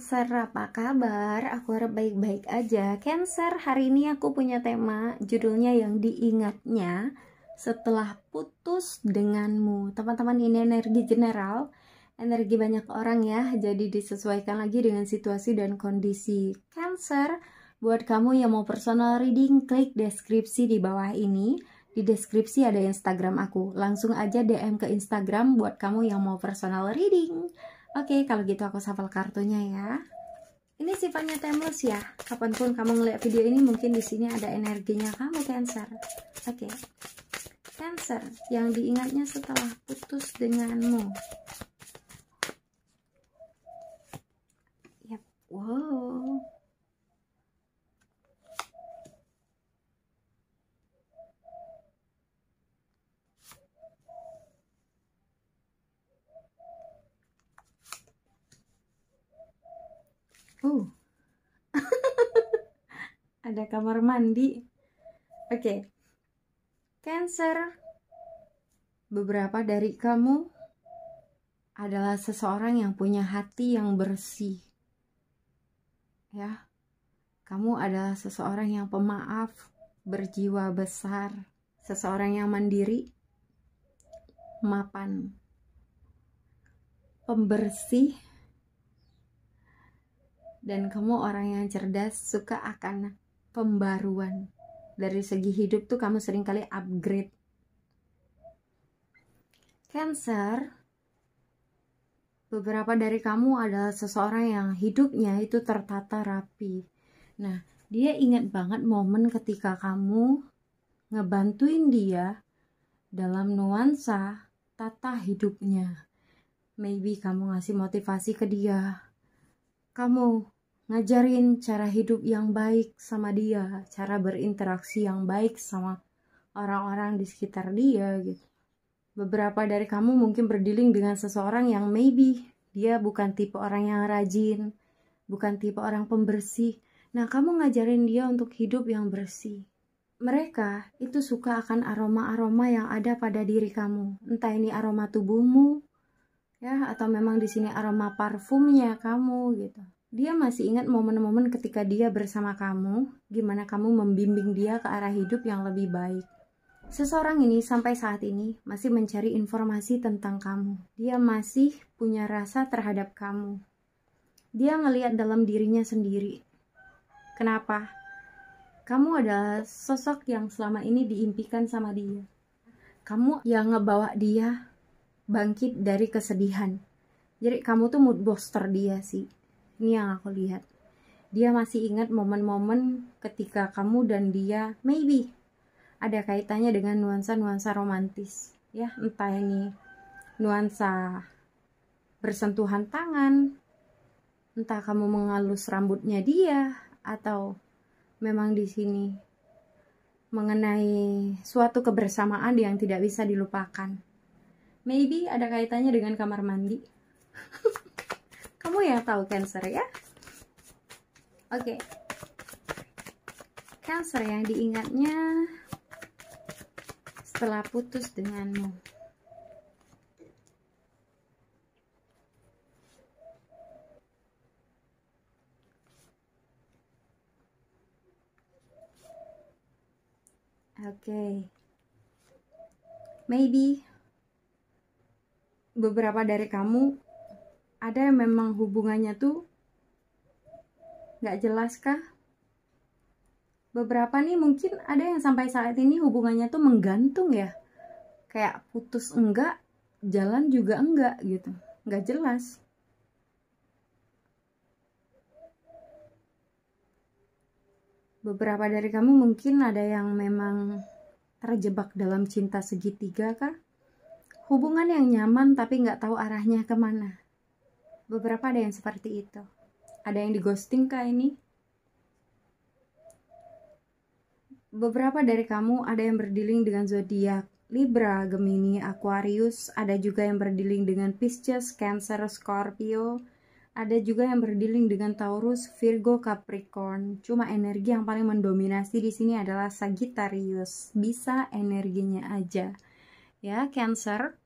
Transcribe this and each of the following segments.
Cancer, apa kabar? Aku harap baik-baik aja. Cancer, hari ini aku punya tema judulnya yang diingatnya setelah putus denganmu. Teman-teman, ini energi general, energi banyak orang ya, jadi disesuaikan lagi dengan situasi dan kondisi. Cancer, buat kamu yang mau personal reading, klik deskripsi di bawah ini. Di deskripsi ada Instagram aku. Langsung aja DM ke Instagram buat kamu yang mau personal reading. Oke, kalau gitu aku shuffle kartunya ya. Ini sifatnya timeless ya. Kapanpun kamu ngeliat video ini, mungkin di sini ada energinya kamu Cancer. Oke. Cancer, yang diingatnya setelah putus denganmu. Yap. Wow. Ada kamar mandi. Oke. Cancer, beberapa dari kamu adalah seseorang yang punya hati yang bersih. Ya. Kamu adalah seseorang yang pemaaf, berjiwa besar, seseorang yang mandiri, mapan, pembersih, dan kamu orang yang cerdas, suka akan pembaruan. Dari segi hidup tuh kamu seringkali upgrade. Cancer, beberapa dari kamu adalah seseorang yang hidupnya itu tertata rapi. Nah, dia ingat banget momen ketika kamu ngebantuin dia dalam nuansa tata hidupnya. Maybe kamu ngasih motivasi ke dia, kamu ngajarin cara hidup yang baik sama dia, cara berinteraksi yang baik sama orang-orang di sekitar dia gitu. Beberapa dari kamu mungkin berdealing dengan seseorang yang maybe dia bukan tipe orang yang rajin, bukan tipe orang pembersih. Nah, kamu ngajarin dia untuk hidup yang bersih. Mereka itu suka akan aroma-aroma yang ada pada diri kamu. Entah ini aroma tubuhmu, ya, atau memang di sini aroma parfumnya kamu gitu. Dia masih ingat momen-momen ketika dia bersama kamu, gimana kamu membimbing dia ke arah hidup yang lebih baik. Seseorang ini sampai saat ini masih mencari informasi tentang kamu. Dia masih punya rasa terhadap kamu. Dia ngelihat dalam dirinya sendiri. Kenapa? Kamu adalah sosok yang selama ini diimpikan sama dia. Kamu yang ngebawa dia bangkit dari kesedihan. Jadi kamu tuh mood booster dia sih. Ini yang aku lihat. Dia masih ingat momen-momen ketika kamu dan dia maybe ada kaitannya dengan nuansa-nuansa romantis. Ya, entah ini nuansa bersentuhan tangan, entah kamu mengalus rambutnya dia, atau memang di sini mengenai suatu kebersamaan yang tidak bisa dilupakan. Maybe ada kaitannya dengan kamar mandi. Kamu yang tahu Cancer ya. Oke. Cancer, yang diingatnya setelah putus denganmu. Oke. Maybe beberapa dari kamu ada yang memang hubungannya tuh nggak jelas kah? Beberapa nih mungkin ada yang sampai saat ini hubungannya tuh menggantung ya. Kayak putus enggak, jalan juga enggak gitu. Nggak jelas. Beberapa dari kamu mungkin ada yang memang terjebak dalam cinta segitiga kah? Hubungan yang nyaman tapi nggak tahu arahnya kemana. Beberapa ada yang seperti itu. Ada yang di ghosting kah ini? Beberapa dari kamu ada yang berdealing dengan zodiak Libra, Gemini, Aquarius. Ada juga yang berdealing dengan Pisces, Cancer, Scorpio. Ada juga yang berdealing dengan Taurus, Virgo, Capricorn. Cuma energi yang paling mendominasi di sini adalah Sagittarius. Bisa energinya aja. Ya, Cancer.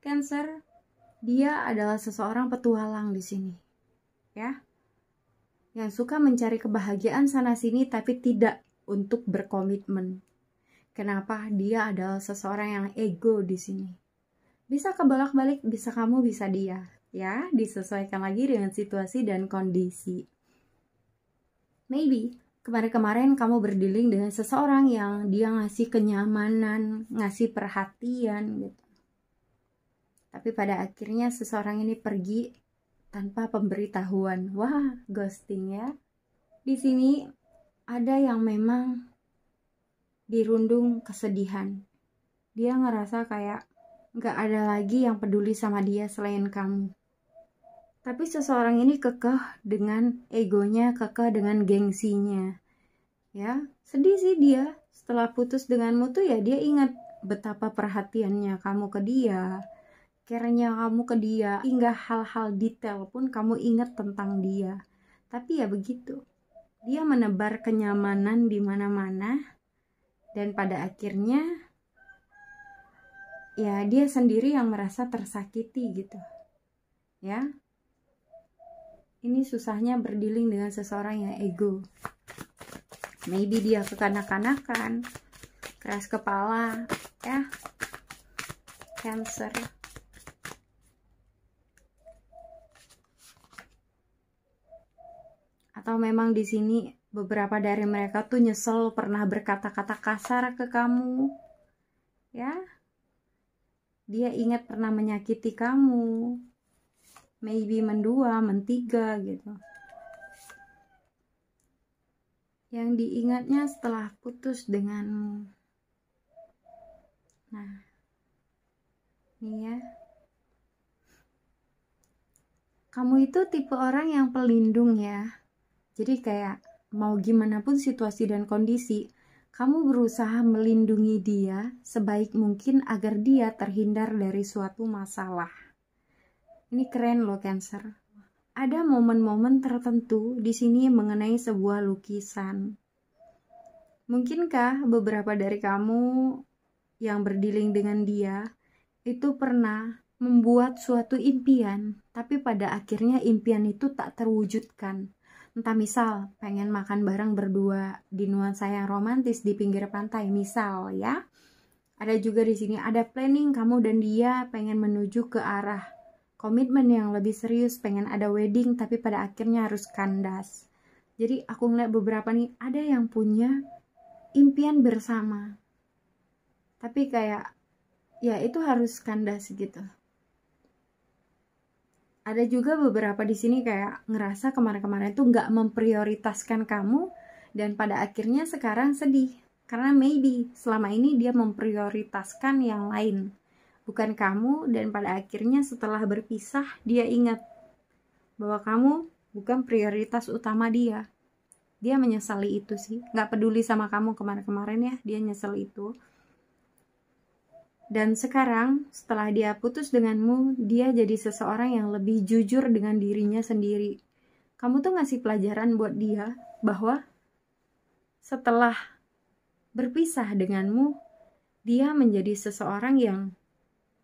Cancer, dia adalah seseorang petualang di sini. ya. Yang suka mencari kebahagiaan sana sini tapi tidak untuk berkomitmen. Kenapa? Dia adalah seseorang yang ego di sini. Bisa kebolak-balik, bisa kamu, bisa dia, ya. Disesuaikan lagi dengan situasi dan kondisi. Maybe kemarin-kemarin kamu berdealing dengan seseorang yang dia ngasih kenyamanan, ngasih perhatian gitu. Tapi pada akhirnya seseorang ini pergi tanpa pemberitahuan. Wah, ghosting ya. Di sini ada yang memang dirundung kesedihan. Dia ngerasa kayak gak ada lagi yang peduli sama dia selain kamu. Tapi seseorang ini kekeh dengan egonya, kekeh dengan gengsinya. Ya, sedih sih dia. Setelah putus denganmu tuh ya dia ingat betapa perhatiannya kamu ke dia, care-nya kamu ke dia, hingga hal-hal detail pun kamu ingat tentang dia. Tapi ya begitu. Dia menebar kenyamanan di mana-mana dan pada akhirnya ya dia sendiri yang merasa tersakiti gitu. Ya. Ini susahnya berdealing dengan seseorang yang ego. Maybe dia kekanak-kanakan, keras kepala, ya. Cancer. Atau memang di sini beberapa dari mereka tuh nyesel pernah berkata-kata kasar ke kamu. Ya. Dia ingat pernah menyakiti kamu. Maybe mendua, mentiga gitu. Yang diingatnya setelah putus denganmu. Nah, ini ya. Kamu itu tipe orang yang pelindung ya. Jadi kayak mau gimana pun situasi dan kondisi, kamu berusaha melindungi dia sebaik mungkin agar dia terhindar dari suatu masalah. Ini keren loh Cancer. Ada momen-momen tertentu di sini mengenai sebuah lukisan. Mungkinkah beberapa dari kamu yang berdealing dengan dia itu pernah membuat suatu impian, tapi pada akhirnya impian itu tak terwujudkan. Entah misal pengen makan bareng berdua di nuansa yang romantis di pinggir pantai misal ya. Ada juga di sini ada planning kamu dan dia pengen menuju ke arah komitmen yang lebih serius, pengen ada wedding tapi pada akhirnya harus kandas. Jadi aku ngeliat beberapa nih, ada yang punya impian bersama. Tapi kayak, ya itu harus kandas gitu. Ada juga beberapa di sini kayak ngerasa kemarin-kemarin tuh nggak memprioritaskan kamu dan pada akhirnya sekarang sedih. Karena maybe selama ini dia memprioritaskan yang lain. Bukan kamu, dan pada akhirnya setelah berpisah dia ingat bahwa kamu bukan prioritas utama dia. Dia menyesali itu sih, nggak peduli sama kamu kemarin-kemarin ya, dia nyesel itu. Dan sekarang setelah dia putus denganmu, dia jadi seseorang yang lebih jujur dengan dirinya sendiri. Kamu tuh ngasih pelajaran buat dia bahwa setelah berpisah denganmu, dia menjadi seseorang yang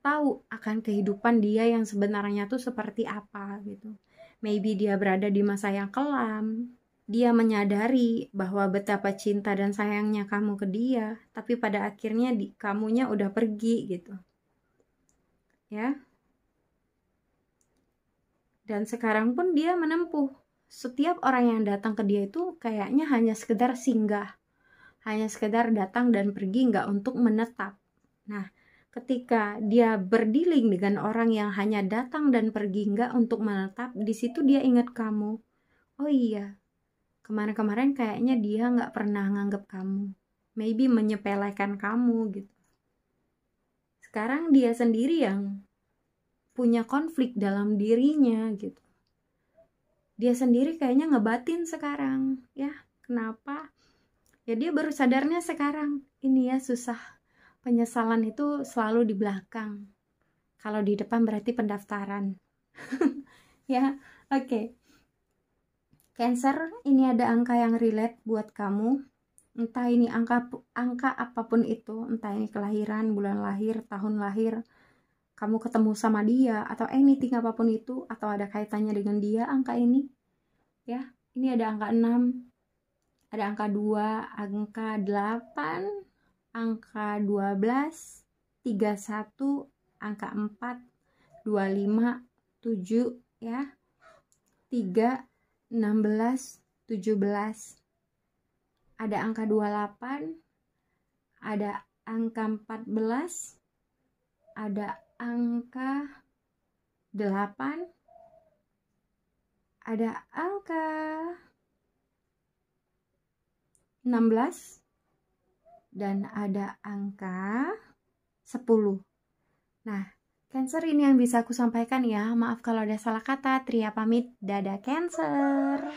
tahu akan kehidupan dia yang sebenarnya tuh seperti apa gitu. Maybe dia berada di masa yang kelam. Dia menyadari bahwa betapa cinta dan sayangnya kamu ke dia, tapi pada akhirnya kamunya udah pergi gitu. Ya. Dan sekarang pun dia menempuh. Setiap orang yang datang ke dia itu kayaknya hanya sekedar singgah. Hanya sekedar datang dan pergi, nggak untuk menetap. Nah, ketika dia berdealing dengan orang yang hanya datang dan pergi nggak untuk menetap, di situ dia ingat kamu. Oh iya, kemarin-kemarin kayaknya dia nggak pernah nganggap kamu. Maybe menyepelekan kamu gitu. Sekarang dia sendiri yang punya konflik dalam dirinya gitu. Dia sendiri kayaknya ngebatin sekarang. Ya, kenapa? Ya dia baru sadarnya sekarang. Ini ya susah. Penyesalan itu selalu di belakang. Kalau di depan berarti pendaftaran. Ya, oke. Cancer, ini ada angka yang relate buat kamu. Entah ini angka apapun itu, entah ini kelahiran, bulan lahir, tahun lahir, kamu ketemu sama dia, atau anything apapun itu, atau ada kaitannya dengan dia, angka ini. ya. Ini ada angka 6, ada angka 2, angka 8, angka 12, 31, angka 4, 25, 7 ya. 3, 16, 17. Ada angka 28, ada angka 14, ada angka 8, ada angka 16, dan ada angka 10. Nah, Cancer, ini yang bisa aku sampaikan ya. Maaf kalau ada salah kata. Tria pamit. Dadah Cancer.